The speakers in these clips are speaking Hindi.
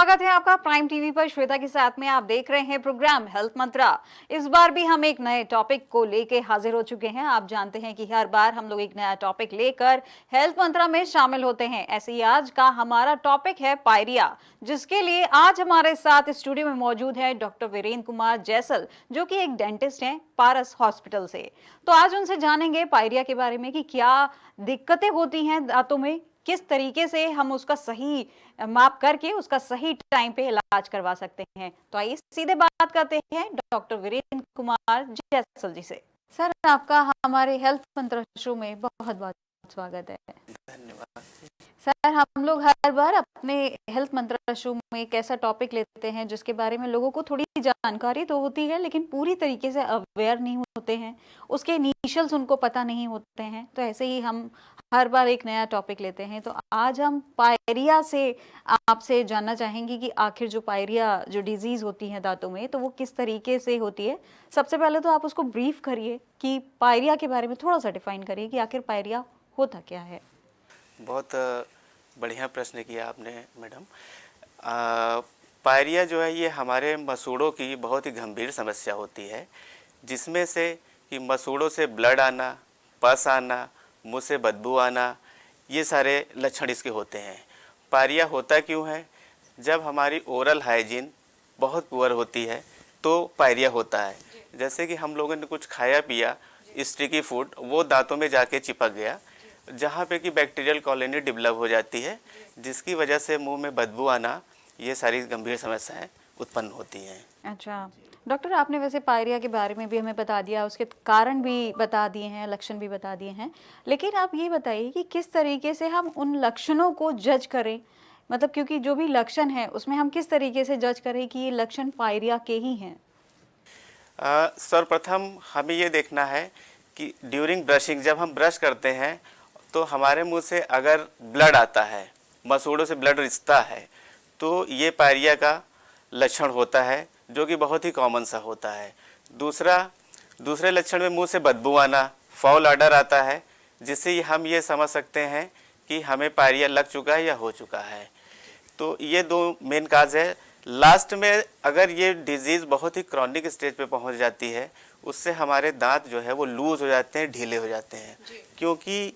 स्वागत है आपका प्राइम टीवी पर। श्वेता के साथ में आप देख रहे हैं प्रोग्राम हेल्थ मंत्रा। इस बार भी हम एक नए टॉपिक को लेके हाजिर हो चुके हैं। आप जानते हैं कि हर बार हम लोग एक नया टॉपिक लेकर हेल्थ मंत्रा में शामिल होते हैं। ऐसे ही आज का हमारा टॉपिक है पायरिया, जिसके लिए आज हमारे साथ स्टूडियो में मौजूद है डॉक्टर वीरेंद्र कुमार जैसल, जो कि एक डेंटिस्ट हैं पारस हॉस्पिटल से। तो आज उनसे जानेंगे पायरिया के बारे में कि क्या दिक्कतें होती हैं दांतों में, किस तरीके से हम उसका सही माप करके उसका सही टाइम पे इलाज करवा सकते हैं। तो आइए सीधे बात करते हैं डॉक्टर वीरेंद्र कुमार जैसल जी से। सर, आपका हमारे हेल्थ मंत्र शो में बहुत बहुत स्वागत है। धन्यवाद। सर, हम लोग हर बार अपने हेल्थ मंत्रा शो में एक ऐसा टॉपिक लेते हैं जिसके बारे में लोगों को थोड़ी जानकारी तो होती है, लेकिन पूरी तरीके से अवेयर नहीं होते हैं, उसके इनिशियल्स उनको पता नहीं होते हैं। तो ऐसे ही हम हर बार एक नया टॉपिक लेते हैं। तो आज हम पायरिया से आपसे जानना चाहेंगे कि आखिर जो पायरिया जो डिजीज होती है दांतों में, तो वो किस तरीके से होती है। सबसे पहले तो आप उसको ब्रीफ करिए कि पायरिया के बारे में थोड़ा सा डिफाइन करिए कि आखिर पायरिया होता क्या है। बहुत बढ़िया प्रश्न किया आपने मैडम। पायरिया जो है ये हमारे मसूड़ों की बहुत ही गंभीर समस्या होती है, जिसमें से कि मसूड़ों से ब्लड आना, पस आना, मुंह से बदबू आना, ये सारे लक्षण इसके होते हैं। पायरिया होता क्यों है? जब हमारी ओरल हाइजीन बहुत पुअर होती है तो पायरिया होता है। जैसे कि हम लोगों ने कुछ खाया पिया स्टिकी फूड, वो दांतों में जाके चिपक गया, जहाँ पे कि बैक्टीरियल कॉलोनी डेवलप हो जाती है, जिसकी वजह से मुंह में बदबू आना, ये सारी गंभीर समस्याएं उत्पन्न होती हैं। अच्छा डॉक्टर, आपने वैसे पायरिया के बारे में भी हमें बता दिया, उसके कारण भी बता दिए हैं, लक्षण भी बता दिए हैं, लेकिन आप ये बताइए कि किस तरीके से हम उन लक्षणों को जज करें। मतलब क्योंकि जो भी लक्षण है उसमें हम किस तरीके से जज करें कि ये लक्षण पायरिया के ही हैं। सर्वप्रथम हमें ये देखना है कि ड्यूरिंग ब्रशिंग, जब हम ब्रश करते हैं तो हमारे मुंह से अगर ब्लड आता है, मसूड़ों से ब्लड रिसता है, तो ये पायरिया का लक्षण होता है, जो कि बहुत ही कॉमन सा होता है। दूसरे लक्षण में मुंह से बदबू आना, फाउल ऑर्डर आता है, जिससे हम ये समझ सकते हैं कि हमें पायरिया लग चुका है या हो चुका है। तो ये दो मेन काज है। लास्ट में अगर ये डिजीज़ बहुत ही क्रॉनिक स्टेज पे पहुंच जाती है, उससे हमारे दांत जो है वो लूज हो जाते हैं, ढीले हो जाते हैं, क्योंकि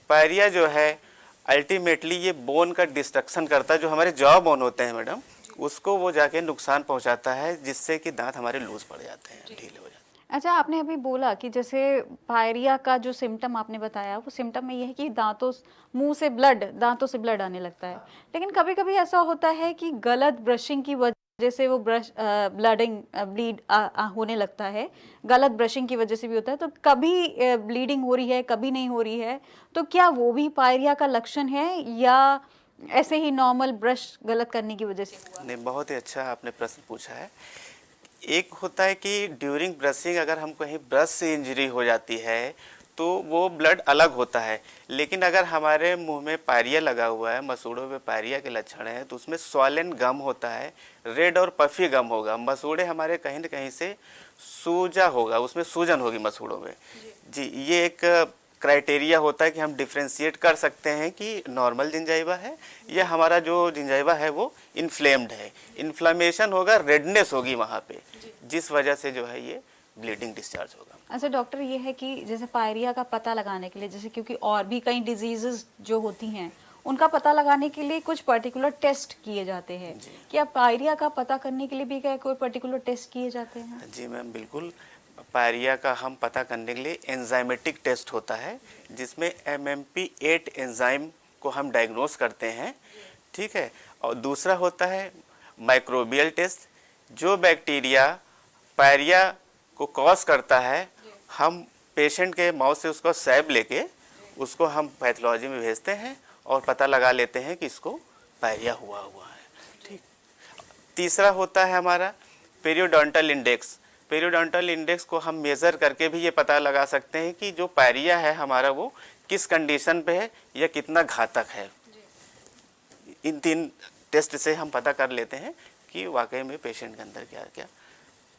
पायरिया जो है अल्टीमेटली ये बोन का डिस्ट्रक्शन करता है। जो हमारे जॉ बोन होते हैं मैडम, उसको वो जाके नुकसान पहुंचाता है, जिससे कि दांत हमारे लूज पड़ जाते हैं, ढीले हो जाते हैं। अच्छा, आपने अभी बोला कि जैसे पायरिया का जो सिम्टम आपने बताया, वो सिम्टम में ये है कि दांतों से ब्लड आने लगता है। लेकिन कभी कभी ऐसा होता है कि गलत ब्रशिंग की वजह से वो ब्लीड होने लगता है। गलत ब्रशिंग की वजह से भी होता है। तो कभी ब्लीडिंग हो रही है, कभी नहीं हो रही है, तो क्या वो भी पायरिया का लक्षण है या ऐसे ही नॉर्मल ब्रश गलत करने की वजह से हुआ? नहीं, बहुत ही अच्छा आपने प्रश्न पूछा है। एक होता है कि ड्यूरिंग ब्रशिंग अगर हम कहीं ब्रश से इंजरी हो जाती है तो वो ब्लड अलग होता है, लेकिन अगर हमारे मुंह में पायरिया लगा हुआ है, मसूड़ों में पायरिया के लक्षण हैं, तो उसमें स्वॉलन गम होता है, रेड और पफी गम होगा, मसूड़े हमारे कहीं न कहीं से सूजा होगा, उसमें सूजन होगी मसूड़ों में। जी, ये एक क्राइटेरिया होता है कि हम डिफ्रेंशिएट कर सकते हैं कि नॉर्मल जिंजाइवा है या हमारा जो जिंजाइवा है वो इन्फ्लेम्ड है। इन्फ्लामेशन होगा, रेडनेस होगी वहाँ पे, जिस वजह से जो है ये ब्लीडिंग डिस्चार्ज होगा। अच्छा डॉक्टर, ये है कि जैसे पायरिया का पता लगाने के लिए, जैसे क्योंकि और भी कई डिजीजेस जो होती हैं उनका पता लगाने के लिए कुछ पर्टिकुलर टेस्ट किए जाते हैं, क्या पायरिया का पता करने के लिए भी क्या कोई पर्टिकुलर टेस्ट किए जाते हैं? जी मैम, बिल्कुल। पायरिया का हम पता करने के लिए एंजाइमेटिक टेस्ट होता है, जिसमें MMP8 एंजाइम को हम डायग्नोस करते हैं, ठीक है। और दूसरा होता है माइक्रोबियल टेस्ट, जो बैक्टीरिया पायरिया को कॉज करता है, हम पेशेंट के माउथ से उसको स्वैब लेके उसको हम पैथोलॉजी में भेजते हैं और पता लगा लेते हैं कि इसको पायरिया हुआ है, ठीक। तीसरा होता है हमारा पेरियोडोंटल इंडेक्स। पेरियोडोंटल इंडेक्स को हम मेज़र करके भी ये पता लगा सकते हैं कि जो पायरिया है हमारा वो किस कंडीशन पे है या कितना घातक है। इन 3 टेस्ट से हम पता कर लेते हैं कि वाकई में पेशेंट के अंदर क्या क्या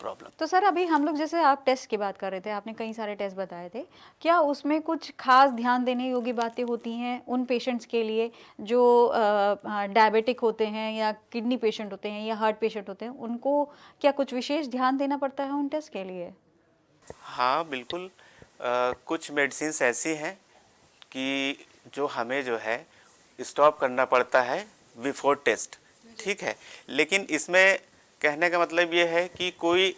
प्रॉब्लम। तो सर अभी हम लोग जैसे आप टेस्ट की बात कर रहे थे, आपने कई सारे टेस्ट बताए थे, क्या उसमें कुछ खास ध्यान देने योग्य बातें होती हैं उन पेशेंट्स के लिए जो डायबिटिक होते हैं या किडनी पेशेंट होते हैं या हार्ट पेशेंट होते हैं, उनको क्या कुछ विशेष ध्यान देना पड़ता है उन टेस्ट के लिए? हाँ बिल्कुल, कुछ मेडिसिन्स ऐसी हैं कि जो हमें जो है स्टॉप करना पड़ता है बिफोर टेस्ट, ठीक है। लेकिन इसमें कहने का मतलब ये है कि कोई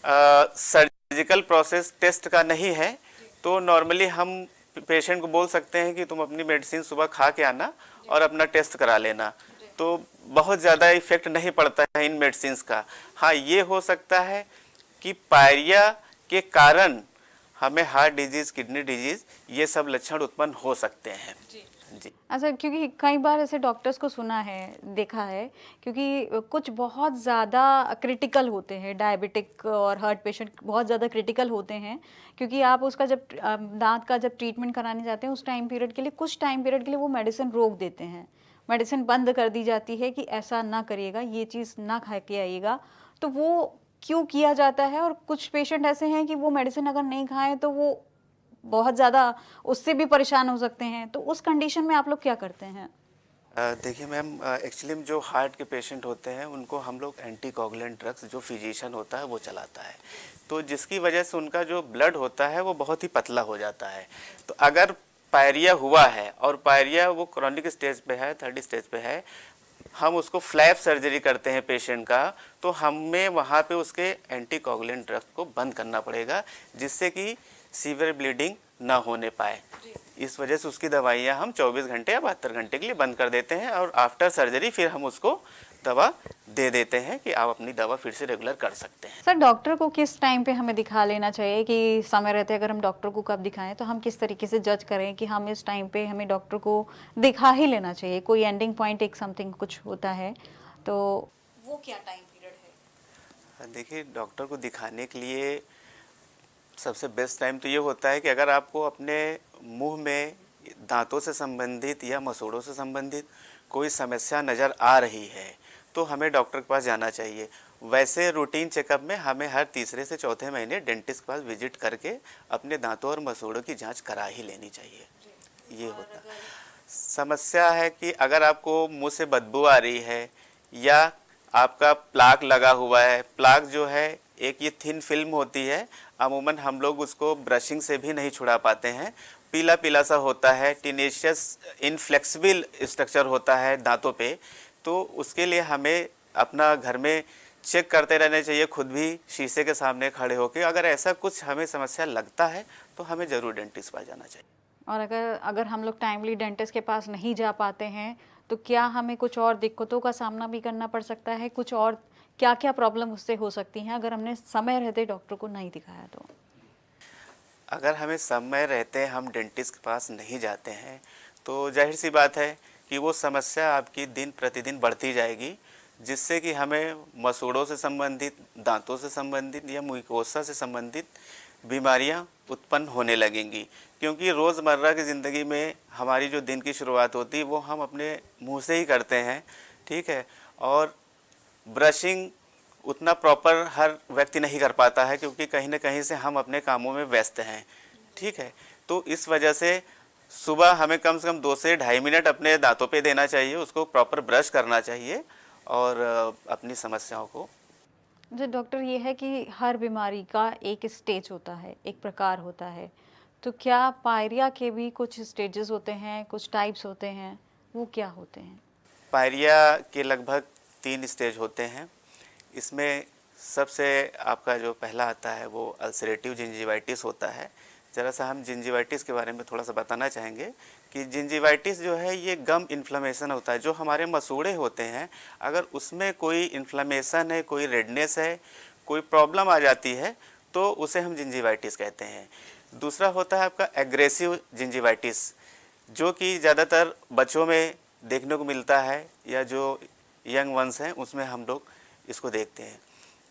सर्जिकल प्रोसेस टेस्ट का नहीं है, तो नॉर्मली हम पेशेंट को बोल सकते हैं कि तुम अपनी मेडिसिन सुबह खा के आना और अपना टेस्ट करा लेना, तो बहुत ज़्यादा इफेक्ट नहीं पड़ता है इन मेडिसिन्स का। हाँ, ये हो सकता है कि पायरिया के कारण हमें हार्ट डिजीज़, किडनी डिजीज़, ये सब लक्षण उत्पन्न हो सकते हैं जी। अच्छा, क्योंकि कई बार ऐसे डॉक्टर्स को सुना है, देखा है, क्योंकि कुछ बहुत ज़्यादा क्रिटिकल होते हैं, डायबिटिक और हार्ट पेशेंट बहुत ज़्यादा क्रिटिकल होते हैं, क्योंकि आप उसका जब दांत का जब ट्रीटमेंट कराने जाते हैं उस टाइम पीरियड के लिए, कुछ टाइम पीरियड के लिए वो मेडिसिन रोक देते हैं, मेडिसिन बंद कर दी जाती है कि ऐसा ना करिएगा, ये चीज़ ना खा के आइएगा। तो वो क्यों किया जाता है? और कुछ पेशेंट ऐसे हैं कि वो मेडिसिन अगर नहीं खाएं तो वो बहुत ज़्यादा उससे भी परेशान हो सकते हैं, तो उस कंडीशन में आप लोग क्या करते हैं? देखिए मैम, एक्चुअली जो हार्ट के पेशेंट होते हैं उनको हम लोग एंटीकोगुलेंट ड्रग्स, जो फिजिशियन होता है वो चलाता है, तो जिसकी वजह से उनका जो ब्लड होता है वो बहुत ही पतला हो जाता है। तो अगर पायरिया हुआ है और पायरिया वो क्रॉनिक स्टेज पे है, 3rd स्टेज पे है, हम उसको फ्लैप सर्जरी करते हैं पेशेंट का, तो हमें वहाँ पे उसके एंटीकोगुलेंट ड्रग्स को बंद करना पड़ेगा, जिससे कि सीवियर ब्लीडिंग ना होने पाए। इस वजह से उसकी दवाइयाँ हम 24 घंटे या 72 घंटे के लिए बंद कर देते हैं, और आफ्टर सर्जरी फिर हम उसको दवा दे देते हैं कि आप अपनी दवा फिर से रेगुलर कर सकते हैं। सर डॉक्टर को किस टाइम पे हमें दिखा लेना चाहिए, कि समय रहते अगर हम डॉक्टर को कब दिखाएं, तो हम किस तरीके से जज करें कि हम इस टाइम पे हमें डॉक्टर को दिखा ही लेना चाहिए? कोई एंडिंग पॉइंट, एक समथिंग कुछ होता है, तो वो क्या टाइम पीरियड है? देखिए, डॉक्टर को दिखाने के लिए सबसे बेस्ट टाइम तो ये होता है कि अगर आपको अपने मुंह में दांतों से संबंधित या मसूड़ों से संबंधित कोई समस्या नज़र आ रही है तो हमें डॉक्टर के पास जाना चाहिए। वैसे रूटीन चेकअप में हमें हर तीसरे से चौथे महीने डेंटिस्ट के पास विजिट करके अपने दांतों और मसूड़ों की जांच करा ही लेनी चाहिए। ये होता है। समस्या है कि अगर आपको मुंह से बदबू आ रही है या आपका प्लाक लगा हुआ है, प्लाक जो है एक ये थिन फिल्म होती है, अमूमन हम लोग उसको ब्रशिंग से भी नहीं छुड़ा पाते हैं, पीला पीला सा होता है, टिनेशियस इनफ्लेक्सिबल स्ट्रक्चर होता है दांतों पे, तो उसके लिए हमें अपना घर में चेक करते रहना चाहिए, खुद भी शीशे के सामने खड़े होकर। अगर ऐसा कुछ हमें समस्या लगता है तो हमें ज़रूर डेंटिस्ट के पास जाना चाहिए। और अगर हम लोग टाइमली डेंटिस्ट के पास नहीं जा पाते हैं तो क्या हमें कुछ और दिक्कतों का सामना भी करना पड़ सकता है? कुछ और क्या क्या प्रॉब्लम उससे हो सकती हैं अगर हमने समय रहते डॉक्टर को नहीं दिखाया तो? अगर हमें समय रहते हम डेंटिस्ट के पास नहीं जाते हैं तो जाहिर सी बात है कि वो समस्या आपकी दिन प्रतिदिन बढ़ती जाएगी, जिससे कि हमें मसूड़ों से संबंधित, दांतों से संबंधित या मुकोसा से संबंधित बीमारियां उत्पन्न होने लगेंगी। क्योंकि रोज़मर्रा की ज़िंदगी में हमारी जो दिन की शुरुआत होती है वो हम अपने मुंह से ही करते हैं, ठीक है, और ब्रशिंग उतना प्रॉपर हर व्यक्ति नहीं कर पाता है क्योंकि कहीं ना कहीं से हम अपने कामों में व्यस्त हैं, ठीक है। तो इस वजह से सुबह हमें कम से कम 2 से 2.5 मिनट अपने दांतों पे देना चाहिए, उसको प्रॉपर ब्रश करना चाहिए और अपनी समस्याओं को। जो डॉक्टर, ये है कि हर बीमारी का एक स्टेज होता है, एक प्रकार होता है, तो क्या पायरिया के भी कुछ स्टेजेस होते हैं, कुछ टाइप्स होते हैं, वो क्या होते हैं? पायरिया के लगभग 3 स्टेज होते हैं। इसमें सबसे आपका जो पहला आता है वो अल्सरेटिव जिंजिवाइटिस होता है। ज़रा सा हम जिंजिवाइटिस के बारे में थोड़ा सा बताना चाहेंगे कि जिंजिवाइटिस जो है ये गम इन्फ्लेमेशन होता है, जो हमारे मसूड़े होते हैं अगर उसमें कोई इन्फ्लेमेशन है, कोई रेडनेस है, कोई प्रॉब्लम आ जाती है तो उसे हम जिंजिवाइटिस कहते हैं। दूसरा होता है आपका एग्रेसिव जिंजिवाइटिस, जो कि ज़्यादातर बच्चों में देखने को मिलता है या जो यंग वंस हैं उसमें हम लोग इसको देखते हैं।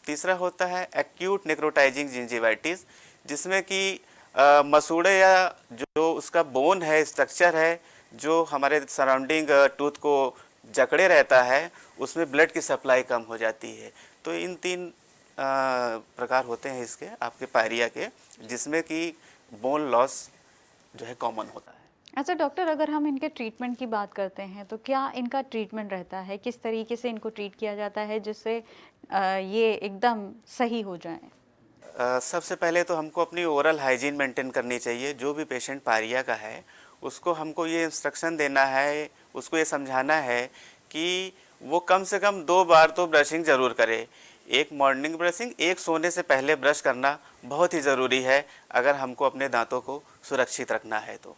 तीसरा होता है एक्यूट नेक्रोटाइजिंग जिंजिवाइटिस, जिसमें कि मसूड़े या जो उसका बोन है, स्ट्रक्चर है, जो हमारे सराउंडिंग टूथ को जकड़े रहता है, उसमें ब्लड की सप्लाई कम हो जाती है। तो इन 3 प्रकार होते हैं इसके आपके पायरिया के, जिसमें कि बोन लॉस जो है कॉमन होता है। अच्छा डॉक्टर, अगर हम इनके ट्रीटमेंट की बात करते हैं तो क्या इनका ट्रीटमेंट रहता है, किस तरीके से इनको ट्रीट किया जाता है जिससे ये एकदम सही हो जाएं? सबसे पहले तो हमको अपनी ओरल हाइजीन मेंटेन करनी चाहिए। जो भी पेशेंट पायरिया का है उसको हमको ये इंस्ट्रक्शन देना है, उसको ये समझाना है कि वो कम से कम 2 बार तो ब्रशिंग ज़रूर करे। एक मॉर्निंग ब्रशिंग, एक सोने से पहले ब्रश करना बहुत ही ज़रूरी है अगर हमको अपने दांतों को सुरक्षित रखना है तो।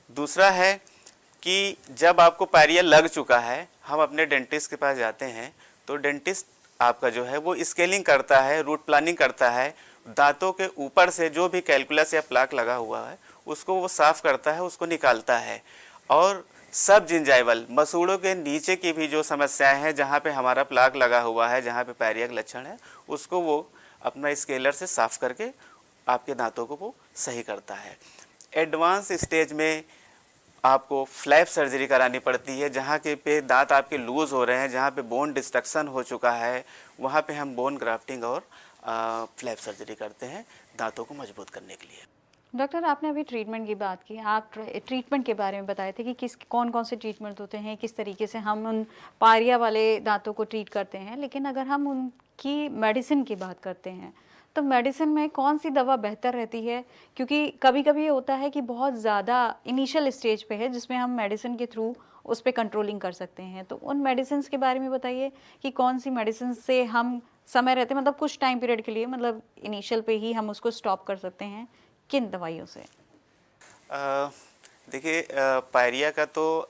दूसरा है कि जब आपको पायरिया लग चुका है, हम अपने डेंटिस्ट के पास जाते हैं तो डेंटिस्ट आपका जो है वो स्केलिंग करता है, रूट प्लानिंग करता है, दांतों के ऊपर से जो भी कैलकुलस या प्लाक लगा हुआ है उसको वो साफ़ करता है, उसको निकालता है। और सब जिंजाइवल मसूड़ों के नीचे की भी जो समस्याएं हैं, जहाँ पे हमारा प्लाक लगा हुआ है, जहाँ पे पायरिया का लक्षण है, उसको वो अपना स्केलर से साफ़ करके आपके दांतों को वो सही करता है। एडवांस स्टेज में आपको फ्लैप सर्जरी करानी पड़ती है, जहाँ के पे दांत आपके लूज़ हो रहे हैं, जहाँ पे बोन डिस्ट्रक्शन हो चुका है, वहाँ पे हम बोन ग्राफ्टिंग और फ्लैप सर्जरी करते हैं दांतों को मजबूत करने के लिए। डॉक्टर, आपने अभी ट्रीटमेंट की बात की, आप ट्रीटमेंट के बारे में बताए थे कि कौन कौन से ट्रीटमेंट होते हैं, किस तरीके से हम उन पायरिया वाले दांतों को ट्रीट करते हैं। लेकिन अगर हम उनकी मेडिसिन की बात करते हैं तो मेडिसिन में कौन सी दवा बेहतर रहती है? क्योंकि कभी कभी ये होता है कि बहुत ज़्यादा इनिशियल स्टेज पे है जिसमें हम मेडिसिन के थ्रू उस पर कंट्रोलिंग कर सकते हैं, तो उन मेडिसिन के बारे में बताइए कि कौन सी मेडिसिन से हम समय रहते, मतलब कुछ टाइम पीरियड के लिए, मतलब इनिशियल पे ही हम उसको स्टॉप कर सकते हैं, किन दवाइयों से? देखिए, पायरिया का तो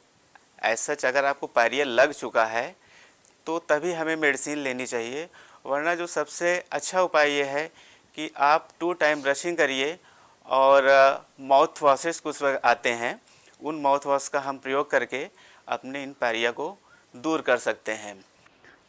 ऐसा अगर आपको पायरिया लग चुका है तो तभी हमें मेडिसिन लेनी चाहिए, वरना जो सबसे अच्छा उपाय ये है कि आप 2 टाइम ब्रशिंग करिए और माउथ वॉशेस कुछ आते हैं, उन माउथ वॉश का हम प्रयोग करके अपने इन पायरिया को दूर कर सकते हैं।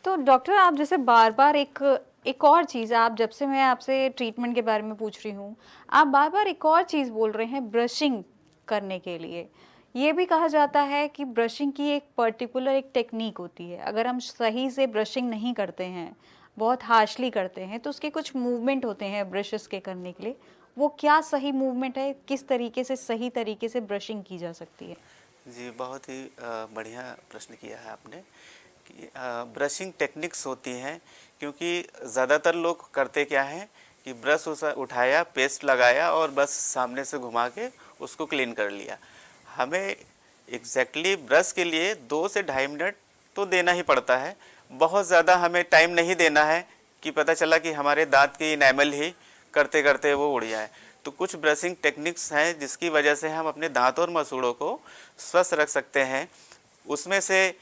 तो डॉक्टर, आप जैसे बार बार एक और चीज़, आप जब से मैं आपसे ट्रीटमेंट के बारे में पूछ रही हूँ, आप बार बार एक और चीज़ बोल रहे हैं ब्रशिंग करने के लिए। ये भी कहा जाता है कि ब्रशिंग की एक पर्टिकुलर एक टेक्निक होती है, अगर हम सही से ब्रशिंग नहीं करते हैं, बहुत हार्शली करते हैं, तो उसके कुछ मूवमेंट होते हैं ब्रशेस के करने के लिए। वो क्या सही मूवमेंट है, किस तरीके से सही तरीके से ब्रशिंग की जा सकती है? जी, बहुत ही बढ़िया प्रश्न किया है आपने कि ब्रशिंग टेक्निक्स होती हैं, क्योंकि ज़्यादातर लोग करते क्या हैं कि ब्रश उठाया, पेस्ट लगाया और बस सामने से घुमा के उसको क्लीन कर लिया। हमें एग्जैक्टली ब्रश के लिए 2 से ढाई मिनट तो देना ही पड़ता है। बहुत ज़्यादा हमें टाइम नहीं देना है कि पता चला कि हमारे दांत की इनेमल ही करते करते वो उड़ जाए। तो कुछ ब्रशिंग टेक्निक्स हैं जिसकी वजह से हम अपने दांत और मसूड़ों को स्वस्थ रख सकते हैं। उसमें से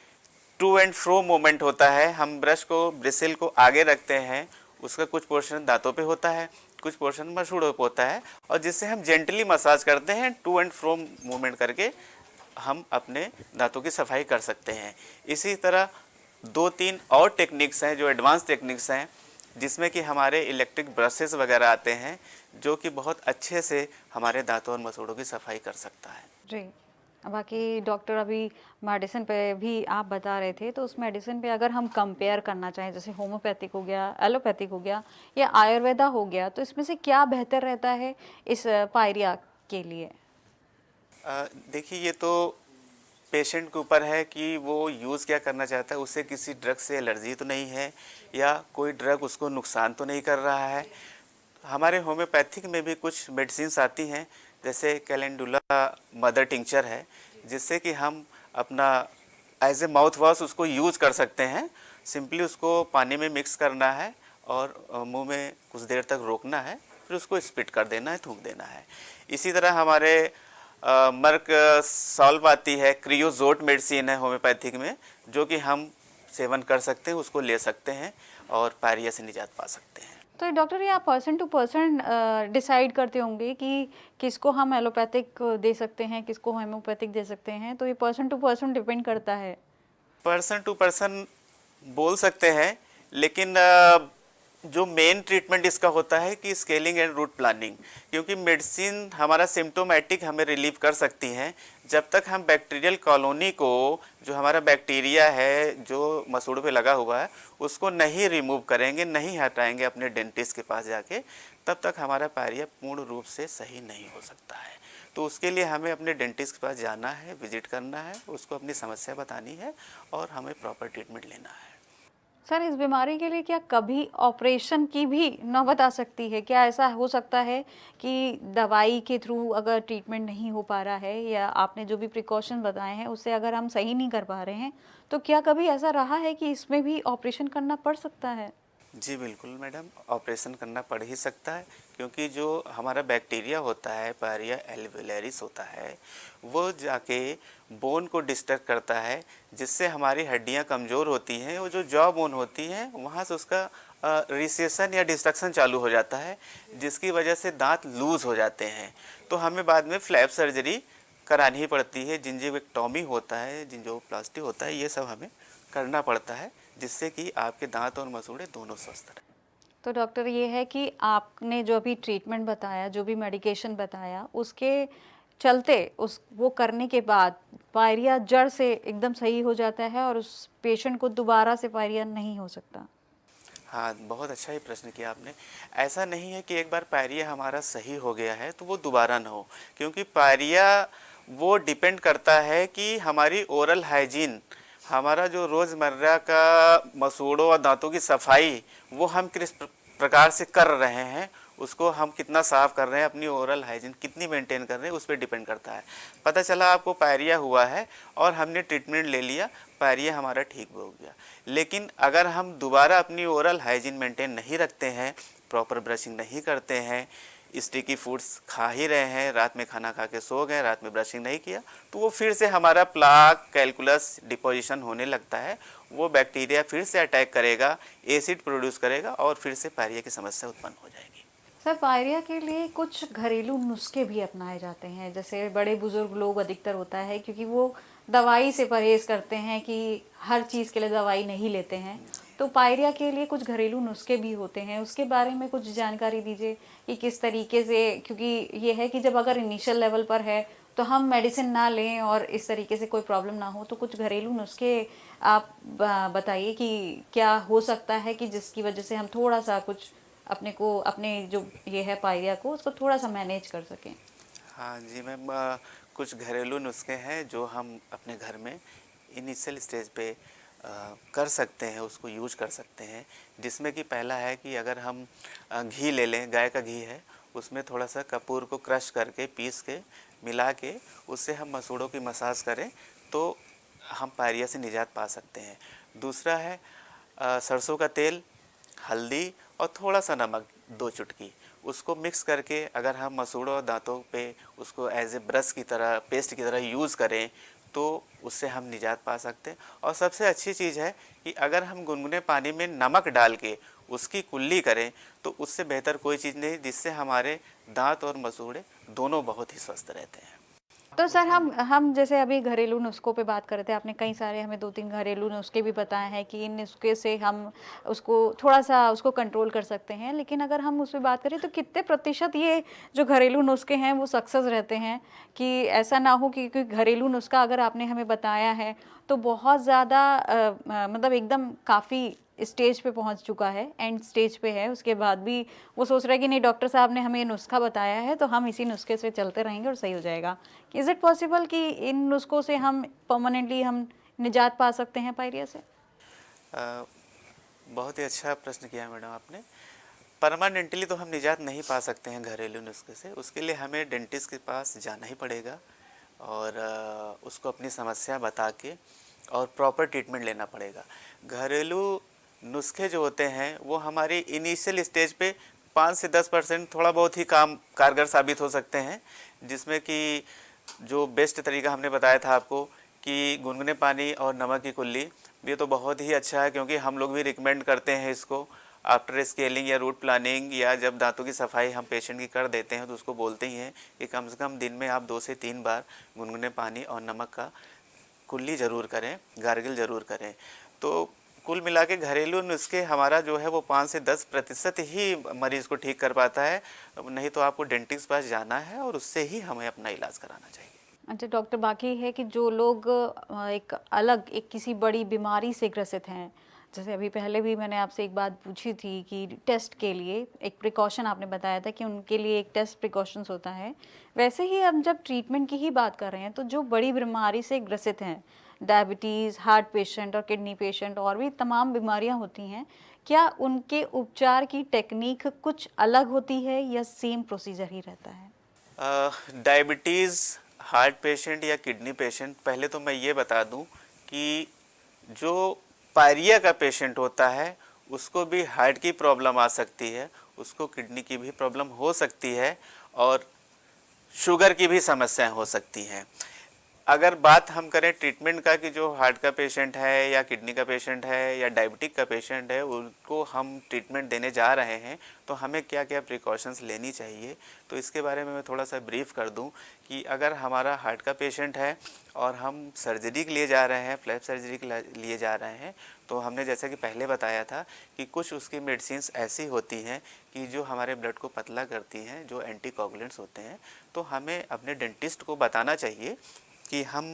टू एंड फ्रो मूवमेंट होता है। हम ब्रश को, ब्रिसिल को आगे रखते हैं, उसका कुछ पोर्शन दांतों पे होता है, कुछ पोर्शन मसूड़ों पे होता है, और जिससे हम जेंटली मसाज करते हैं, टू एंड फ्रो मूवमेंट करके हम अपने दांतों की सफाई कर सकते हैं। इसी तरह 2-3 और टेक्निक्स हैं जो एडवांस टेक्निक्स हैं, जिसमें कि हमारे इलेक्ट्रिक ब्रशेस वगैरह आते हैं, जो कि बहुत अच्छे से हमारे दांतों और मसूड़ों की सफाई कर सकता है। जी। बाकी डॉक्टर, अभी मेडिसिन पे भी आप बता रहे थे, तो उस मेडिसिन पे अगर हम कंपेयर करना चाहें, जैसे होम्योपैथिक हो गया, एलोपैथिक हो गया या आयुर्वेदा हो गया, तो इसमें से क्या बेहतर रहता है इस पायरिया के लिए? देखिए, ये तो पेशेंट के ऊपर है कि वो यूज़ क्या करना चाहता है। उसे किसी ड्रग से एलर्जी तो नहीं है या कोई ड्रग उसको नुकसान तो नहीं कर रहा है। हमारे होम्योपैथिक में भी कुछ मेडिसिन्स आती हैं, जैसे कैलेंडुला मदर टिंचर है, जिससे कि हम अपना एज ए माउथ वॉश उसको यूज़ कर सकते हैं। सिंपली उसको पानी में मिक्स करना है और मुंह में कुछ देर तक रोकना है, फिर उसको स्पिट कर देना है, थूक देना है। इसी तरह हमारे मर्क सॉल्व आती है, क्रियोजोट मेडिसिन है होम्योपैथिक में, जो कि हम सेवन कर सकते हैं, उसको ले सकते हैं और पायरिया से निजात पा सकते हैं। तो डॉक्टर, ये आप पर्सन टू पर्सन डिसाइड करते होंगे कि किसको हम एलोपैथिक दे सकते हैं, किसको होम्योपैथिक दे सकते हैं, तो ये पर्सन टू पर्सन डिपेंड करता है? पर्सन टू पर्सन बोल सकते हैं, लेकिन जो मेन ट्रीटमेंट इसका होता है कि स्केलिंग एंड रूट प्लानिंग, क्योंकि मेडिसिन हमारा सिम्टोमेटिक हमें रिलीव कर सकती हैं जब तक हम बैक्टीरियल कॉलोनी को, जो हमारा बैक्टीरिया है जो मसूड़ों पे लगा हुआ है, उसको नहीं रिमूव करेंगे, नहीं हटाएंगे अपने डेंटिस्ट के पास जाके, तब तक हमारा पायरिया पूर्ण रूप से सही नहीं हो सकता है। तो उसके लिए हमें अपने डेंटिस्ट के पास जाना है, विजिट करना है, उसको अपनी समस्या बतानी है और हमें प्रॉपर ट्रीटमेंट लेना है। सर, इस बीमारी के लिए क्या कभी ऑपरेशन की भी नौबत आ सकती है? क्या ऐसा हो सकता है कि दवाई के थ्रू अगर ट्रीटमेंट नहीं हो पा रहा है या आपने जो भी प्रिकॉशन बताए हैं उससे अगर हम सही नहीं कर पा रहे हैं, तो क्या कभी ऐसा रहा है कि इसमें भी ऑपरेशन करना पड़ सकता है? जी बिल्कुल मैडम, ऑपरेशन करना पड़ ही सकता है, क्योंकि जो हमारा बैक्टीरिया होता है, पायरिया एल्वेलरिस होता है, वो जाके बोन को डिस्टर्ब करता है, जिससे हमारी हड्डियां कमज़ोर होती हैं। वो जो जॉ बोन होती हैं वहाँ से उसका रिसेशन या डिस्ट्रक्शन चालू हो जाता है, जिसकी वजह से दांत लूज़ हो जाते हैं। तो हमें बाद में फ्लैप सर्जरी करानी ही पड़ती है, जिंजिविक्टोमी होता है, जिंजोप्लास्टी होता है, ये सब हमें करना पड़ता है, जिससे कि आपके दांत और मसूड़े दोनों स्वस्थ रहें। तो डॉक्टर, ये है कि आपने जो अभी ट्रीटमेंट बताया, जो भी मेडिकेशन बताया, उसके चलते उस वो करने के बाद पायरिया जड़ से एकदम सही हो जाता है और उस पेशेंट को दोबारा से पायरिया नहीं हो सकता? हाँ, बहुत अच्छा ही प्रश्न किया आपने। ऐसा नहीं है कि एक बार पायरिया हमारा सही हो गया है तो वो दोबारा ना हो, क्योंकि पायरिया वो डिपेंड करता है कि हमारी ओरल हाइजीन, हमारा जो रोज़मर्रा का मसूड़ों और दांतों की सफाई, वो हम किस प्रकार से कर रहे हैं, उसको हम कितना साफ़ कर रहे हैं, अपनी ओरल हाइजीन कितनी मेंटेन कर रहे हैं, उस पर डिपेंड करता है। पता चला आपको पायरिया हुआ है और हमने ट्रीटमेंट ले लिया, पायरिया हमारा ठीक हो गया, लेकिन अगर हम दोबारा अपनी ओरल हाइजीन मेंटेन नहीं रखते हैं, प्रॉपर ब्रशिंग नहीं करते हैं, स्टिकी फूड्स खा ही रहे हैं, रात में खाना खा के सो गए, रात में ब्रशिंग नहीं किया, तो वो फिर से हमारा प्लाक कैलकुलस डिपोजिशन होने लगता है। वो बैक्टीरिया फिर से अटैक करेगा, एसिड प्रोड्यूस करेगा और फिर से पायरिया की समस्या उत्पन्न हो जाएगी। सर, पायरिया के लिए कुछ घरेलू नुस्खे भी अपनाए जाते हैं, जैसे बड़े बुजुर्ग लोग अधिकतर होता है, क्योंकि वो दवाई से परहेज करते हैं कि हर चीज़ के लिए दवाई नहीं लेते हैं। तो पायरिया के लिए कुछ घरेलू नुस्खे भी होते हैं, उसके बारे में कुछ जानकारी दीजिए कि किस तरीके से, क्योंकि ये है कि जब अगर इनिशियल लेवल पर है तो हम मेडिसिन ना लें और इस तरीके से कोई प्रॉब्लम ना हो, तो कुछ घरेलू नुस्खे आप बताइए कि क्या हो सकता है कि जिसकी वजह से हम थोड़ा सा कुछ अपने को, अपने जो ये है पायरिया को, उसको थोड़ा सा मैनेज कर सकें। हाँ जी मैम, कुछ घरेलू नुस्खे हैं जो हम अपने घर में इनिशियल स्टेज पे कर सकते हैं, उसको यूज कर सकते हैं, जिसमें कि पहला है कि अगर हम घी ले लें, गाय का घी है, उसमें थोड़ा सा कपूर को क्रश करके पीस के मिला के उससे हम मसूड़ों की मसाज करें तो हम पायरिया से निजात पा सकते हैं। दूसरा है सरसों का तेल, हल्दी और थोड़ा सा नमक, 2 चुटकी, उसको मिक्स करके अगर हम मसूड़ों और दांतों पे उसको एज ए ब्रश की तरह, पेस्ट की तरह यूज़ करें तो उससे हम निजात पा सकते हैं। और सबसे अच्छी चीज़ है कि अगर हम गुनगुने पानी में नमक डाल के उसकी कुल्ली करें तो उससे बेहतर कोई चीज़ नहीं, जिससे हमारे दांत और मसूड़े दोनों बहुत ही स्वस्थ रहते हैं। तो सर, हम जैसे अभी घरेलू नुस्खों पे बात कर रहे थे, आपने कई सारे हमें 2-3 घरेलू नुस्खे भी बताए हैं कि इन नुस्खे से हम उसको थोड़ा सा उसको कंट्रोल कर सकते हैं, लेकिन अगर हम उस पे बात करें तो कितने प्रतिशत ये जो घरेलू नुस्खे हैं वो सक्सेस रहते हैं, कि ऐसा ना हो कि कोई घरेलू नुस्खा अगर आपने हमें बताया है तो बहुत ज़्यादा मतलब एकदम काफ़ी स्टेज पे पहुंच चुका है, एंड स्टेज पे है, उसके बाद भी वो सोच रहा है कि नहीं, डॉक्टर साहब ने हमें ये नुस्खा बताया है तो हम इसी नुस्खे से चलते रहेंगे और सही हो जाएगा। इज़ इट पॉसिबल कि इन नुस्खों से हम परमानेंटली हम निजात पा सकते हैं पायरिया से? बहुत ही अच्छा प्रश्न किया मैडम आपने। परमानेंटली तो हम निजात नहीं पा सकते हैं घरेलू नुस्खे से, उसके लिए हमें डेंटिस्ट के पास जाना ही पड़ेगा और उसको अपनी समस्या बता के और प्रॉपर ट्रीटमेंट लेना पड़ेगा। घरेलू नुस्खे जो होते हैं वो हमारी इनिशियल स्टेज पे 5 से 10% थोड़ा बहुत ही काम कारगर साबित हो सकते हैं, जिसमें कि जो बेस्ट तरीका हमने बताया था आपको कि गुनगुने पानी और नमक की कुल्ली, ये तो बहुत ही अच्छा है, क्योंकि हम लोग भी रिकमेंड करते हैं इसको आफ्टर स्केलिंग या रूट प्लानिंग, या जब दांतों की सफाई हम पेशेंट की कर देते हैं तो उसको बोलते ही हैं कि कम से कम दिन में आप 2 से 3 बार गुनगुने पानी और नमक का कुल्ली ज़रूर करें, गार्गिल ज़रूर करें। तो कुल मिला के घरेलू नुस्खे हमारा जो है वो 5 से 10% ही मरीज को ठीक कर पाता है, नहीं तो आपको डेंटिस्ट पास जाना है और उससे ही हमें अपना इलाज कराना चाहिए। अच्छा डॉक्टर, बाकी है कि जो लोग एक किसी बड़ी बीमारी से ग्रसित हैं, जैसे अभी पहले भी मैंने आपसे एक बात पूछी थी कि टेस्ट के लिए एक प्रिकॉशन आपने बताया था कि उनके लिए एक टेस्ट प्रिकॉशंस होता है, वैसे ही हम जब ट्रीटमेंट की ही बात कर रहे हैं तो जो बड़ी बीमारी से ग्रसित हैं, डायबिटीज़, हार्ट पेशेंट और किडनी पेशेंट और भी तमाम बीमारियां होती हैं, क्या उनके उपचार की टेक्निक कुछ अलग होती है या सेम प्रोसीजर ही रहता है? डायबिटीज़, हार्ट पेशेंट या किडनी पेशेंट, पहले तो मैं ये बता दूं कि जो पायरिया का पेशेंट होता है उसको भी हार्ट की प्रॉब्लम आ सकती है, उसको किडनी की भी प्रॉब्लम हो सकती है और शुगर की भी समस्याएं हो सकती हैं। अगर बात हम करें ट्रीटमेंट का कि जो हार्ट का पेशेंट है या किडनी का पेशेंट है या डायबिटिक का पेशेंट है उनको हम ट्रीटमेंट देने जा रहे हैं तो हमें क्या क्या प्रिकॉशंस लेनी चाहिए, तो इसके बारे में मैं थोड़ा सा ब्रीफ कर दूं कि अगर हमारा हार्ट का पेशेंट है और हम सर्जरी के लिए जा रहे हैं, फ्लैप सर्जरी के लिए जा रहे हैं, तो हमने जैसा कि पहले बताया था कि कुछ उसकी मेडिसिन्स ऐसी होती हैं कि जो हमारे ब्लड को पतला करती हैं, जो एंटीकोगुलेंट्स होते हैं, तो हमें अपने डेंटिस्ट को बताना चाहिए कि हम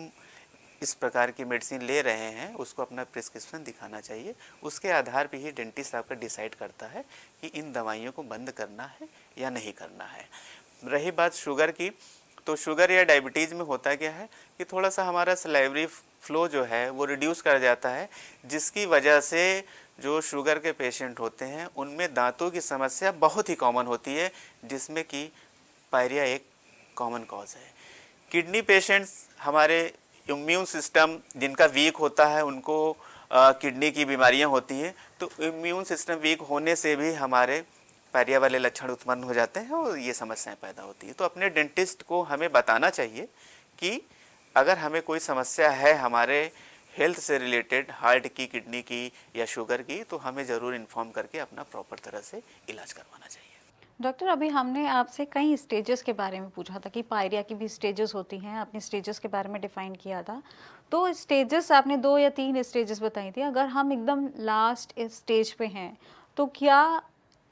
इस प्रकार की मेडिसिन ले रहे हैं, उसको अपना प्रिस्क्रिप्शन दिखाना चाहिए। उसके आधार पर ही डेंटिस्ट आपका डिसाइड करता है कि इन दवाइयों को बंद करना है या नहीं करना है। रही बात शुगर की, तो शुगर या डायबिटीज़ में होता क्या है कि थोड़ा सा हमारा सलाइवरी फ्लो जो है वो रिड्यूस कर जाता है, जिसकी वजह से जो शुगर के पेशेंट होते हैं उनमें दांतों की समस्या बहुत ही कॉमन होती है, जिसमें कि पायरिया एक कॉमन कॉज है। किडनी पेशेंट्स हमारे इम्यून सिस्टम जिनका वीक होता है उनको किडनी की बीमारियां होती हैं, तो इम्यून सिस्टम वीक होने से भी हमारे पायरिया वाले लक्षण उत्पन्न हो जाते हैं और ये समस्याएं पैदा होती हैं। तो अपने डेंटिस्ट को हमें बताना चाहिए कि अगर हमें कोई समस्या है हमारे हेल्थ से रिलेटेड, हार्ट की, किडनी की या शुगर की, तो हमें ज़रूर इन्फॉर्म करके अपना प्रॉपर तरह से इलाज करवाना चाहिए। डॉक्टर, अभी हमने आपसे कई स्टेजेस के बारे में पूछा था कि पायरिया की भी स्टेजेस होती हैं, आपने स्टेजेस के बारे में डिफाइन किया था, तो स्टेजेस आपने 2 या 3 स्टेजेस बताई थी। अगर हम एकदम लास्ट स्टेज पे हैं तो क्या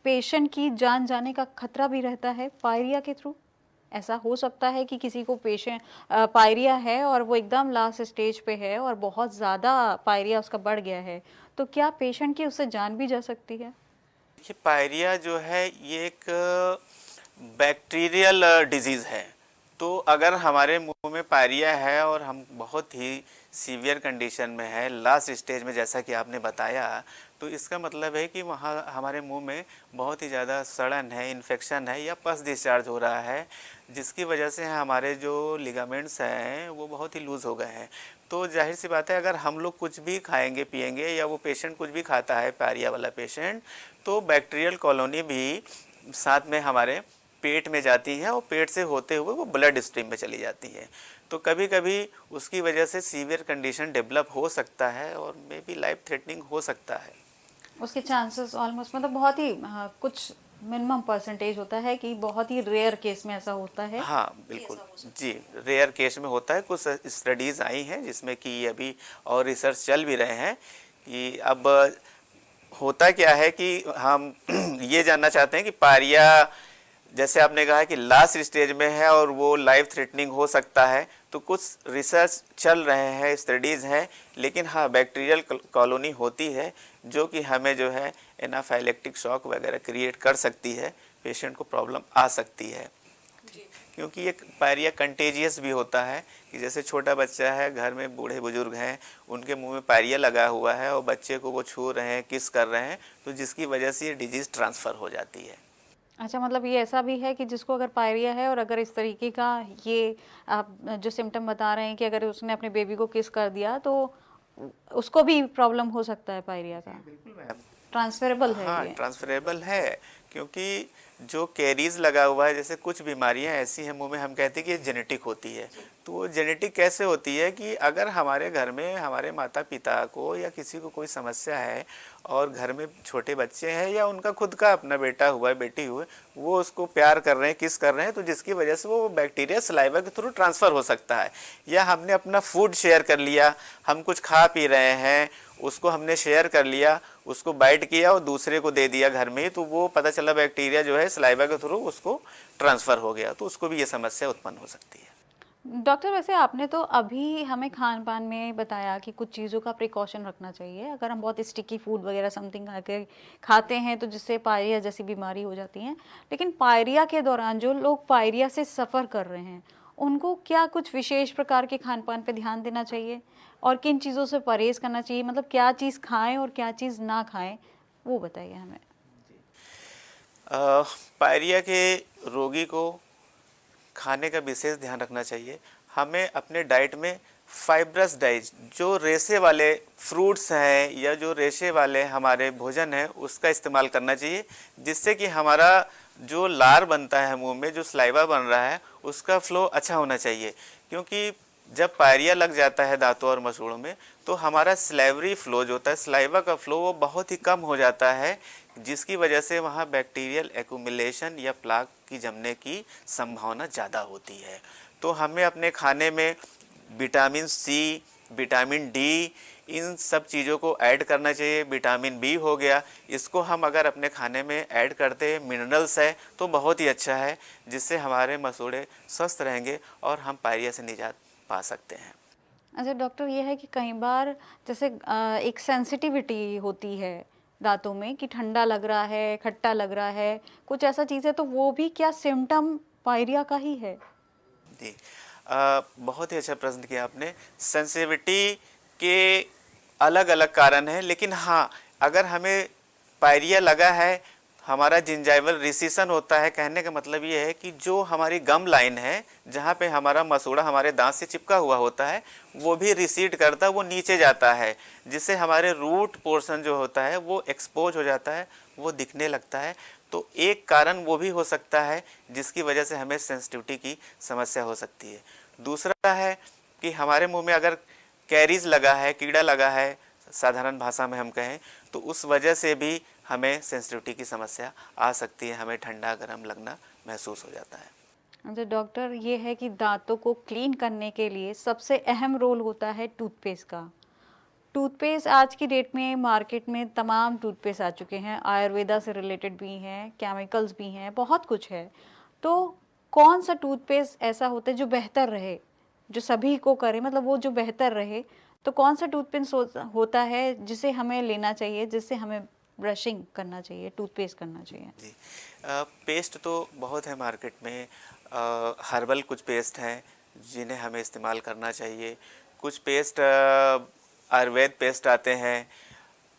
पेशेंट की जान जाने का खतरा भी रहता है पायरिया के थ्रू? ऐसा हो सकता है कि किसी को पेशेंट पायरिया है और वो एकदम लास्ट स्टेज पे है और बहुत ज़्यादा पायरिया उसका बढ़ गया है, तो क्या पेशेंट की उससे जान भी जा सकती है? देखिए, पायरिया जो है ये एक बैक्टीरियल डिजीज़ है, तो अगर हमारे मुंह में पायरिया है और हम बहुत ही सीवियर कंडीशन में है, लास्ट स्टेज में जैसा कि आपने बताया, तो इसका मतलब है कि वहाँ हमारे मुंह में बहुत ही ज़्यादा सड़न है, इन्फेक्शन है या पस डिस्चार्ज हो रहा है, जिसकी वजह से हमारे जो लिगामेंट्स हैं वो बहुत ही लूज़ हो गए हैं। तो जाहिर सी बात है अगर हम लोग कुछ भी खाएंगे पिएंगे या वो पेशेंट कुछ भी खाता है, पायरिया वाला पेशेंट, तो बैक्टीरियल कॉलोनी भी साथ में हमारे पेट में जाती है और पेट से होते हुए वो ब्लड स्ट्रीम में चली जाती है। तो कभी कभी उसकी वजह से सीवियर कंडीशन डेवलप हो सकता है और मे बी लाइफ थ्रेटनिंग हो सकता है। उसके चांसेस ऑलमोस्ट मतलब बहुत ही कुछ मिनिमम परसेंटेज होता है कि बहुत ही रेयर केस में ऐसा होता है। हाँ बिल्कुल जी, रेयर केस में होता है। कुछ स्टडीज़ आई हैं जिसमें कि अभी और रिसर्च चल भी रहे हैं कि अब होता क्या है कि हम ये जानना चाहते हैं कि पायरिया जैसे आपने कहा कि लास्ट स्टेज में है और वो लाइफ थ्रेटनिंग हो सकता है, तो कुछ रिसर्च चल रहे हैं, स्टडीज़ हैं, लेकिन हाँ बैक्टीरियल कॉलोनी होती है जो कि हमें जो है एनाफाइलेक्टिक शॉक वगैरह क्रिएट कर सकती है, पेशेंट को प्रॉब्लम आ सकती है। क्योंकि ये पायरिया कंटेजियस भी होता है कि जैसे छोटा बच्चा है, घर में बूढ़े बुजुर्ग हैं, उनके मुंह में पायरिया लगा हुआ है और बच्चे को वो छू रहे हैं, किस कर रहे हैं, तो जिसकी वजह से ये डिजीज़ ट्रांसफ़र हो जाती है। अच्छा, मतलब ये ऐसा भी है कि जिसको अगर पायरिया है और अगर इस तरीके का ये आप जो सिम्टम बता रहे हैं कि अगर उसने अपने बेबी को किस कर दिया तो उसको भी प्रॉब्लम हो सकता है पायरिया का? बिल्कुल मैम, ट्रांसफरेबल है हाँ ये? ट्रांसफरेबल है, क्योंकि जो कैरीज लगा हुआ है, जैसे कुछ बीमारियां ऐसी हैं मुंह में, हम कहते हैं कि ये जेनेटिक होती है। तो वो जेनेटिक कैसे होती है कि अगर हमारे घर में हमारे माता पिता को या किसी को कोई समस्या है और घर में छोटे बच्चे हैं या उनका खुद का अपना बेटा हुआ है, बेटी हुई, वो उसको प्यार कर रहे हैं, किस कर रहे हैं, तो जिसकी वजह से वो बैक्टीरिया सलाइवा के थ्रू ट्रांसफ़र हो सकता है। या हमने अपना फूड शेयर कर लिया, हम कुछ खा पी रहे हैं, उसको हमने शेयर कर लिया, उसको बाइट किया और दूसरे को दे दिया घर में, तो वो पता चला बैक्टीरिया जो है सलाइवा के थ्रू उसको ट्रांसफ़र हो गया, तो उसको भी ये समस्या उत्पन्न हो सकती है। डॉक्टर, वैसे आपने तो अभी हमें खान पान में बताया कि कुछ चीज़ों का प्रिकॉशन रखना चाहिए। अगर हम बहुत स्टिकी फूड वगैरह समथिंग खाते हैं तो जिससे पायरिया जैसी बीमारी हो जाती है, लेकिन पायरिया के दौरान जो लोग पायरिया से सफ़र कर रहे हैं उनको क्या कुछ विशेष प्रकार के खान पान पे ध्यान देना चाहिए और किन चीज़ों से परहेज़ करना चाहिए? मतलब क्या चीज़ खाएं और क्या चीज़ ना खाएं, वो बताइए हमें। पायरिया के रोगी को खाने का विशेष ध्यान रखना चाहिए। हमें अपने डाइट में फाइब्रस डाइट, जो रेशे वाले फ्रूट्स हैं या जो रेशे वाले हमारे भोजन हैं, उसका इस्तेमाल करना चाहिए, जिससे कि हमारा जो लार बनता है मुंह में, जो सलाइवा बन रहा है, उसका फ्लो अच्छा होना चाहिए। क्योंकि जब पायरिया लग जाता है दांतों और मसूड़ों में, तो हमारा स्लाइवरी फ्लो जो होता है, सलाइवा का फ्लो, वो बहुत ही कम हो जाता है, जिसकी वजह से वहाँ बैक्टीरियल एक्यूमुलेशन या प्लाक की जमने की संभावना ज़्यादा होती है। तो हमें अपने खाने में विटामिन सी, विटामिन डी, इन सब चीज़ों को ऐड करना चाहिए। विटामिन बी हो गया, इसको हम अगर अपने खाने में ऐड करते हैं, मिनरल्स है, तो बहुत ही अच्छा है, जिससे हमारे मसूड़े स्वस्थ रहेंगे और हम पायरिया से निजात पा सकते हैं। अच्छा डॉक्टर, ये है कि कई बार जैसे एक सेंसिटिविटी होती है दांतों में कि ठंडा लग रहा है, खट्टा लग रहा है, कुछ ऐसा चीज़ है, तो वो भी क्या सिम्टम पायरिया का ही है? जी, बहुत ही अच्छा प्रश्न किया आपने। सेंसिटिविटी के अलग अलग कारण हैं, लेकिन हाँ, अगर हमें पायरिया लगा है, हमारा जिंजाइवल रिसेशन होता है, कहने का मतलब ये है कि जो हमारी गम लाइन है, जहाँ पे हमारा मसूड़ा हमारे दांत से चिपका हुआ होता है, वो भी रिसीड करता है, वो नीचे जाता है, जिससे हमारे रूट पोर्शन जो होता है वो एक्सपोज हो जाता है, वो दिखने लगता है। तो एक कारण वो भी हो सकता है जिसकी वजह से हमें सेंसिटिविटी की समस्या हो सकती है। दूसरा है कि हमारे मुंह में अगर कैरीज लगा है, कीड़ा लगा है, साधारण भाषा में हम कहें, तो उस वजह से भी हमें सेंसिटिविटी की समस्या आ सकती है, हमें ठंडा गर्म लगना महसूस हो जाता है। अच्छा डॉक्टर, ये है कि दांतों को क्लीन करने के लिए सबसे अहम रोल होता है टूथपेस्ट का। टूथपेस्ट आज की डेट में मार्केट में तमाम टूथपेस्ट आ चुके हैं, आयुर्वेदा से रिलेटेड भी हैं, केमिकल्स भी हैं, बहुत कुछ है। तो कौन सा टूथपेस्ट ऐसा होता है जो बेहतर रहे, जो सभी को करे, मतलब वो जो बेहतर रहे, तो कौन सा टूथपेस्ट होता है जिसे हमें लेना चाहिए, जिससे हमें ब्रशिंग करना चाहिए, टूथपेस्ट करना चाहिए? जी, पेस्ट तो बहुत है मार्केट में। हर्बल कुछ पेस्ट हैं जिन्हें हमें इस्तेमाल करना चाहिए। कुछ पेस्ट आयुर्वेद पेस्ट आते हैं।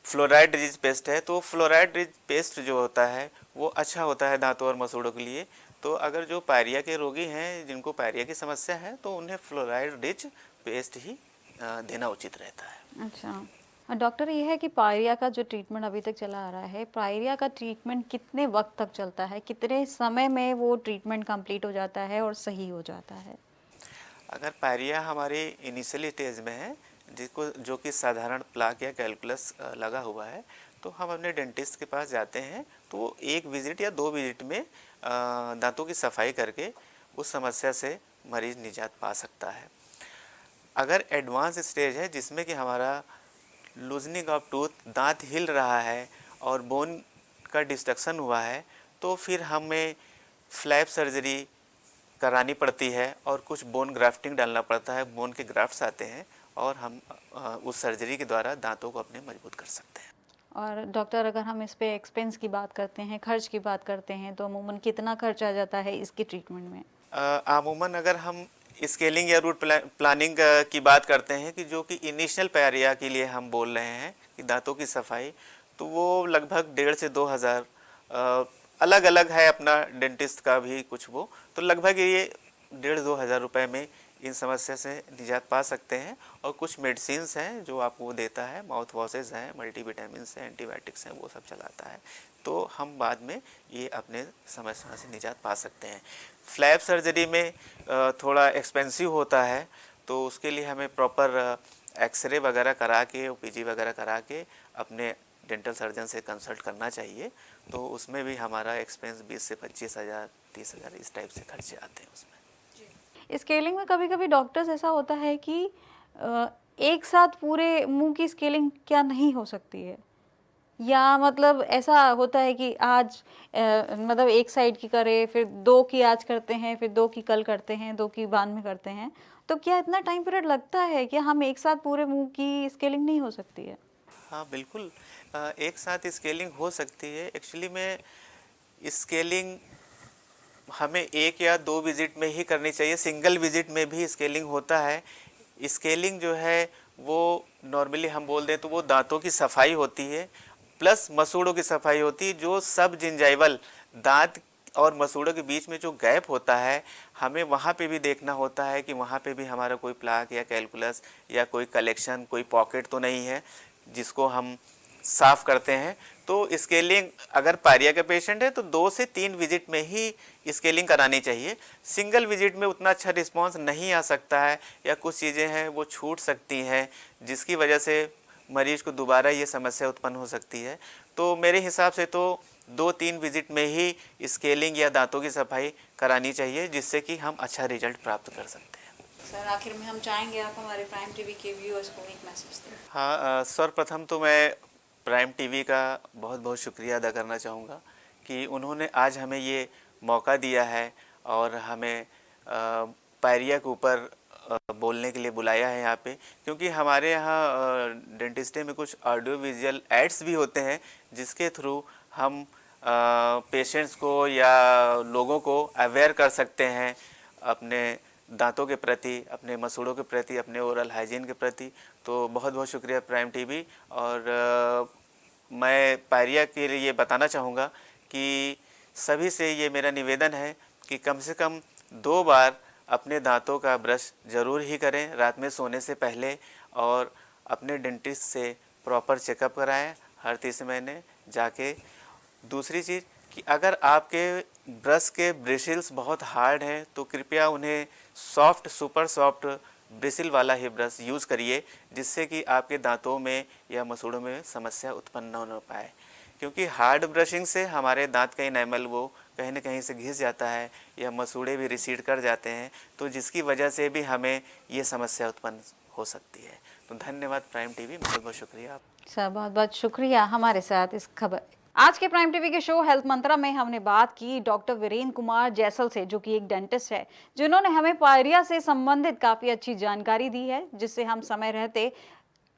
फ्लोराइड रिच पेस्ट है, तो फ्लोराइड रिच पेस्ट जो होता है वो अच्छा होता है दांतों और मसूड़ों के लिए। तो अगर जो पायरिया के रोगी हैं, जिनको पायरिया की समस्या है, तो उन्हें फ्लोराइड रिच पेस्ट ही देना उचित रहता है। अच्छा डॉक्टर, ये है कि पायरिया का जो ट्रीटमेंट अभी तक चला आ रहा है, पायरिया का ट्रीटमेंट कितने वक्त तक चलता है, कितने समय में वो ट्रीटमेंट कंप्लीट हो जाता है और सही हो जाता है? अगर पायरिया हमारी इनिशियल स्टेज में है, जिसको जो कि साधारण प्लाक या कैलकुलस लगा हुआ है, तो हम अपने डेंटिस्ट के पास जाते हैं, तो वो 1 विजिट या 2 विजिट में दांतों की सफाई करके उस समस्या से मरीज़ निजात पा सकता है। अगर एडवांस स्टेज है जिसमें कि हमारा लूजनिंग ऑफ टूथ, दांत हिल रहा है और बोन का डिस्ट्रक्शन हुआ है, तो फिर हमें फ्लैप सर्जरी करानी पड़ती है और कुछ बोन ग्राफ्टिंग डालना पड़ता है। बोन के ग्राफ्ट्स आते हैं और हम उस सर्जरी के द्वारा दांतों को अपने मजबूत कर सकते हैं। और डॉक्टर, अगर हम इस पे एक्सपेंस की बात करते हैं, खर्च की बात करते हैं, तो अमूमन कितना खर्च आ जाता है इसके ट्रीटमेंट में? अमूमन अगर हम स्केलिंग या रूट प्लानिंग की बात करते हैं, कि जो कि इनिशियल पायरिया के लिए हम बोल रहे हैं कि दांतों की सफाई, तो वो लगभग 1,500 से 2,000 अलग अलग है, अपना डेंटिस्ट का भी कुछ वो, तो लगभग ये 1,500-2 हज़ार रुपये में इन समस्या से निजात पा सकते हैं। और कुछ मेडिसिन्स हैं जो आपको देता है, माउथ वॉशेज़ हैं, मल्टीविटामिन्स हैं, एंटीबायोटिक्स हैं, वो सब चलाता है। तो हम बाद में ये अपने समस्या से निजात पा सकते हैं। फ्लैप सर्जरी में थोड़ा एक्सपेंसिव होता है, तो उसके लिए हमें प्रॉपर एक्सरे वगैरह करा के, ओपीजी वगैरह करा के अपने डेंटल सर्जन से कंसल्ट करना चाहिए। तो उसमें भी हमारा एक्सपेंस 20 से 25,000 30,000 इस टाइप से खर्चे आते हैं उसमें। स्केलिंग में कभी कभी डॉक्टर्स ऐसा होता है कि एक साथ पूरे मुंह की स्केलिंग क्या नहीं हो सकती है, या मतलब ऐसा होता है कि आज मतलब एक साइड की करे, फिर 2 की आज करते हैं, फिर 2 की कल करते हैं, 2 की बाद में करते हैं, तो क्या इतना टाइम पीरियड लगता है कि हम एक साथ पूरे मुंह की स्केलिंग नहीं हो सकती है? हाँ बिल्कुल, एक साथ स्केलिंग हो सकती है। एक्चुअली में स्केलिंग हमें 1 या 2 विजिट में ही करनी चाहिए। सिंगल विजिट में भी स्केलिंग होता है। स्केलिंग जो है वो नॉर्मली हम बोल दें तो वो दांतों की सफाई होती है, प्लस मसूड़ों की सफाई होती है। जो सब जिंजाइवल दांत और मसूड़ों के बीच में जो गैप होता है, हमें वहाँ पे भी देखना होता है कि वहाँ पे भी हमारा कोई प्लाक या कैलकुलस या कोई कलेक्शन, कोई पॉकेट तो नहीं है जिसको हम साफ़ करते हैं। तो स्केलिंग अगर पायरिया का पेशेंट है तो 2 से 3 विजिट में ही स्केलिंग करानी चाहिए। सिंगल विजिट में उतना अच्छा रिस्पांस नहीं आ सकता है, या कुछ चीज़ें हैं वो छूट सकती हैं, जिसकी वजह से मरीज को दोबारा ये समस्या उत्पन्न हो सकती है। तो मेरे हिसाब से तो 2-3 विजिट में ही स्केलिंग या दांतों की सफाई करानी चाहिए, जिससे कि हम अच्छा रिजल्ट प्राप्त कर सकते हैं। सर, आखिर में हम चाहेंगे आप हमारे प्राइम टीवी के व्यूअर्स को एक मैसेज दें। हाँ, सर्वप्रथम तो मैं प्राइम टीवी का बहुत बहुत शुक्रिया अदा करना चाहूँगा कि उन्होंने आज हमें ये मौका दिया है और हमें पायरिया के ऊपर बोलने के लिए बुलाया है यहाँ पे। क्योंकि हमारे यहाँ डेंटिस्टे में कुछ ऑडियो विजुअल एड्स भी होते हैं, जिसके थ्रू हम पेशेंट्स को या लोगों को अवेयर कर सकते हैं अपने दांतों के प्रति, अपने मसूड़ों के प्रति, अपने ओरल हाइजीन के प्रति। तो बहुत बहुत शुक्रिया प्राइम टीवी। और मैं पायरिया के लिए बताना चाहूँगा कि सभी से ये मेरा निवेदन है कि कम से कम 2 बार अपने दांतों का ब्रश ज़रूर ही करें रात में सोने से पहले, और अपने डेंटिस्ट से प्रॉपर चेकअप कराएं हर 3 महीने जाके। दूसरी चीज़ कि अगर आपके ब्रश के ब्रिसल्स बहुत हार्ड हैं तो कृपया उन्हें सॉफ्ट, सुपर सॉफ्ट ब्रिसल वाला ही ब्रश यूज़ करिए, जिससे कि आपके दांतों में या मसूड़ों में समस्या उत्पन्न न हो पाए। क्योंकि हार्ड ब्रशिंग से हमारे दांत का इनेमल वो कहीं न कहीं से घिस जाता है, या मसूड़े भी रिसीड कर जाते हैं, तो जिसकी वजह से भी हमें ये समस्या उत्पन्न हो सकती है। तो धन्यवाद प्राइम टीवी, बहुत बहुत शुक्रिया। सर, बहुत बहुत शुक्रिया हमारे साथ इस खबर। आज के प्राइम टीवी के शो हेल्थ मंत्रा में हमने बात की डॉक्टर वीरेंद्र कुमार जैसल से, जो कि एक डेंटिस्ट है, जिन्होंने हमें पायरिया से संबंधित काफी अच्छी जानकारी दी है, जिससे हम समय रहते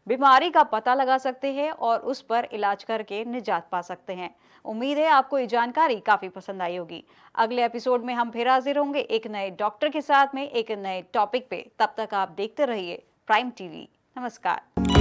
बीमारी का पता लगा सकते हैं और उस पर इलाज करके निजात पा सकते हैं। उम्मीद है आपको ये जानकारी काफी पसंद आई होगी। अगले एपिसोड में हम फिर हाजिर होंगे एक नए डॉक्टर के साथ में, एक नए टॉपिक पे। तब तक आप देखते रहिए प्राइम टीवी। नमस्कार।